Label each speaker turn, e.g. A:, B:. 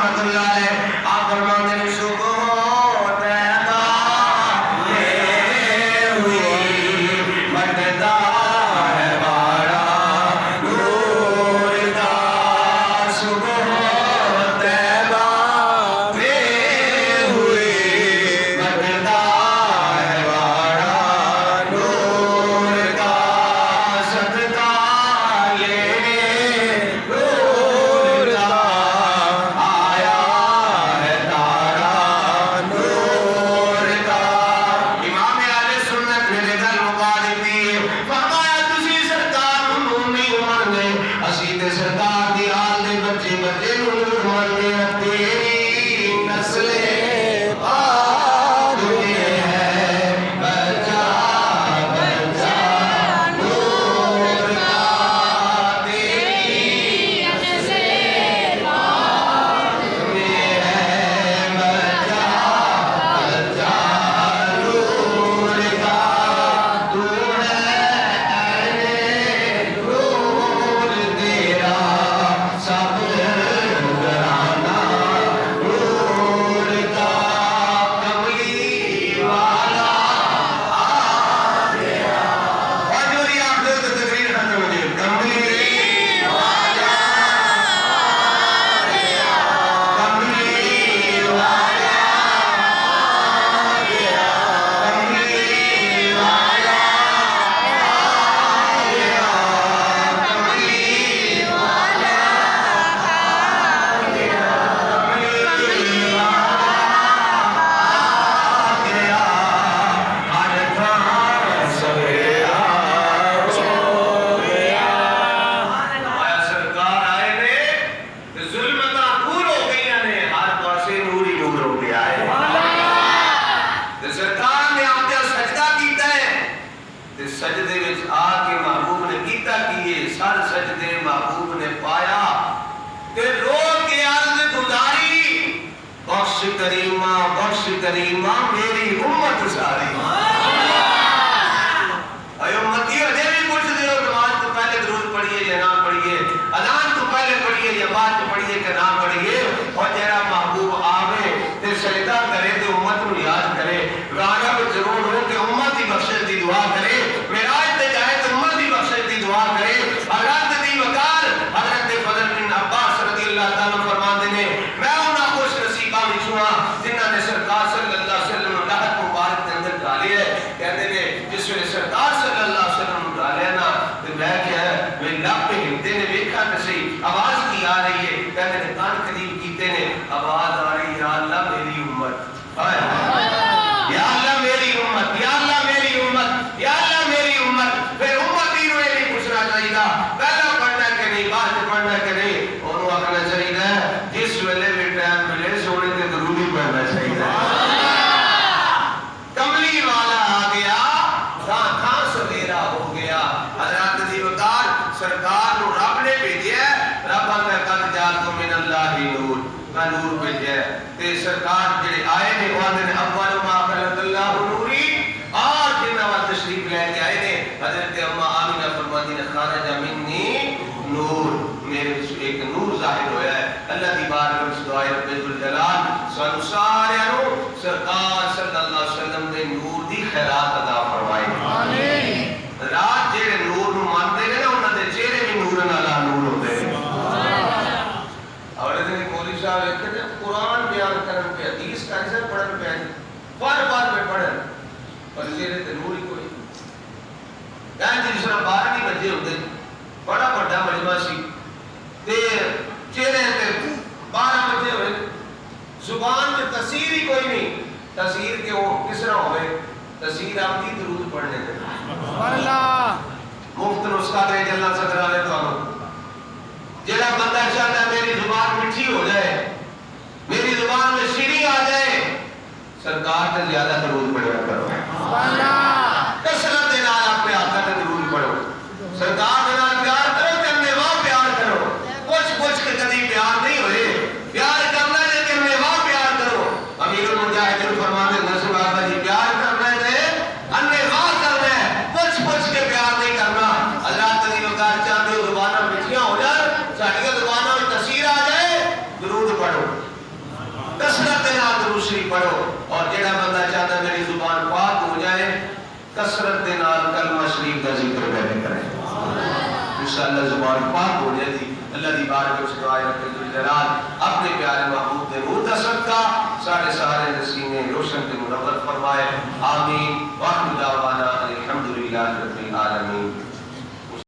A: رحمۃ اللہ علیہ آپ فرماتے ہیں صبح طیبہ میں ہوئی بٹتا ہے بارہ نور کا صبح طیبہ میں ہوئی بٹتا ہے بارہ نور کا صدقہ لینے نور کا آیا ہے تارا نور کا امام اہل سنت نے گل مکا دیتی فرمایا تسی سرکار نوں نہیں مننے اسی تے سرکار دی آل دے بچے بچے نوں مننے تیری نسل پاک میں ہے بچہ بچہ نور کا تیری نسل پاک میں ہے بچہ بچہ نور کا تو ہے نور تیرا سب گھرانہ نور کا کملی والا آ گیا اور جو یہ آپ دو تو تقریر ختم ہو جائے کملی والا آ گیا کملی والا آ گیا کملی والا آ گیا کملی والا آ گیا کملی والا آ گیا ہر تھان سویرا ہو گیا آیا سرکار آئے نے تے ظلمتاں دور ہو گئیاں نے ہر پاسے نور ہی نور ہو گیا ہے تے سرکار نے آپ تے سجدہ کیتا ہے تے سجدے وچ آ کے محبوب نے کیتا کیے سر سجدے محبوب نے پایا تے رو کے عرض گزاری بخش کریمہ میری امت ساری اے امتی ہو جے بھی پوچھ دے ہو نماز تو پہلے درود پڑھیے یا نہ پڑھیے اذان تو پہلے پڑھیے یا بعد میں پڑھیے کہ نہ پڑھیے اور جیڑا محبوب آوے تے سجدہ کرے تے امت کو یاد کرے راجہ کو ضرور ہو کہ امت دی بخشش دی دعا کرے معراج تے جائے تو امت دی بخشش دی دعا کرے حضرت دی وقار حضرت فضل بن عباس رضی اللہ تعالیٰ فرماتے ہیں میں انہاں خوش نصیبہ وچوں ہاں جنہاں نے سرکار صلی اللہ علیہ وسلم راحت مبارک کے اندر ڈالی ہے کہتے ہیں جس ویلے سرکار صلی اللہ علیہ وسلم ڈالیا نا تو میں کیا ہے میں لب پہ ہلتے نے ویکھا کہ صحیح آواز کی آ رہی ہے کہتے ہیں کان قریب کیتے نے آواز آ رہی یا اللہ میری امت یا اللہ میری امت یا اللہ میری امت یا اللہ میری امت پھر امتی نوں یہ نہیں پوچھنا چاہیے پہلا پڑھنا کہ نہیں بعد پڑھنا کہ نہیں انہوں آخنا چاہیے جس ویلے بھی ٹائم ملے سونے تے ضروری پڑھنا چاہیے کملی والا آ گیا تھان تھان سویرا ہو گیا حضرت دی وقار سرکار نو رب نے بھیجیا رب نے قد جاءکم من اللہ نور میں نور بھیجیا تے سرکار جڑے آئے نے وہ نے اول ما خلق اللہ نوری اور جنہاں وا تشریف لے کے آئے نے حضرت اما آمینہ فرماتی نے خارج منی نور میرے ایک نور ظاہر ہویا ہے اللہ دی بارگاہ میں دعائے رب الجلال سانو سارے نو سرکار صلی اللہ علیہ وسلم دے نور دی خیرات عطا فرمائے آمین رات جڑے نور نو مانتے نے نا انہاں دے چہرے بھی نور نال نور ہوندے نے اور ادھر مولوی صاحب کہتے ہیں قرآن بیان کرن پہ حدیث کا اثر پڑھن پہ بار میں پڑھن پر چہرے تے نور ہی کوئی یعنی جس طرح 12 بجے ہوندے بڑا بڑا مجمع سی تے چہرے تے 12 بجے ہوئے زبان میں تاثیر ہی کوئی نہیں تاثیر کے وہ کس طرح ہوئے تاثیر آپ کی درود پڑھنے دے اللہ مفت نسخہ دے جلال صدر علیہ تو جڑا بندہ چاہتا ہے میری زبان مٹھی ہو جائے میری زبان میں شیریں آ جائے سرکار سے زیادہ درود پڑھا کرو کثرت دے نال اپنے آقا تے درود پڑھو سرکار دے نال پیار کرو تے اپنے واہ پیار کرو کچھ کے کبھی پیار نہیں ہوئے پیار کرنا ہے لیکن اپنے واہ پیار کرو امیر المجاہدین فرماتے ہیں نصر آقا جی پیار کرنا ہے اپنے واہ کرنا ہے کچھ کے پیار نہیں کرنا اللہ تعالی وقار چاہتے ہو زبانہ مٹھیاں ہو جائے ساڑھیاں زبانہ میں تاثیر آ جائے درود پڑھو شریف پڑھو اور جڑا بندہ چاہتا میری زبان پاک ہو جائے کثرت دے نال کلمہ شریف کا ذکر کرے انشاءاللہ زبان پاک ہو جائے دی اللہ دی بارگاہ میں دعائیں رکھے جلال اپنے پیارے محبوب دے نور دا صدقہ سارے سارے نسینے روشن تے منور فرمائے آمین واخر دعوانا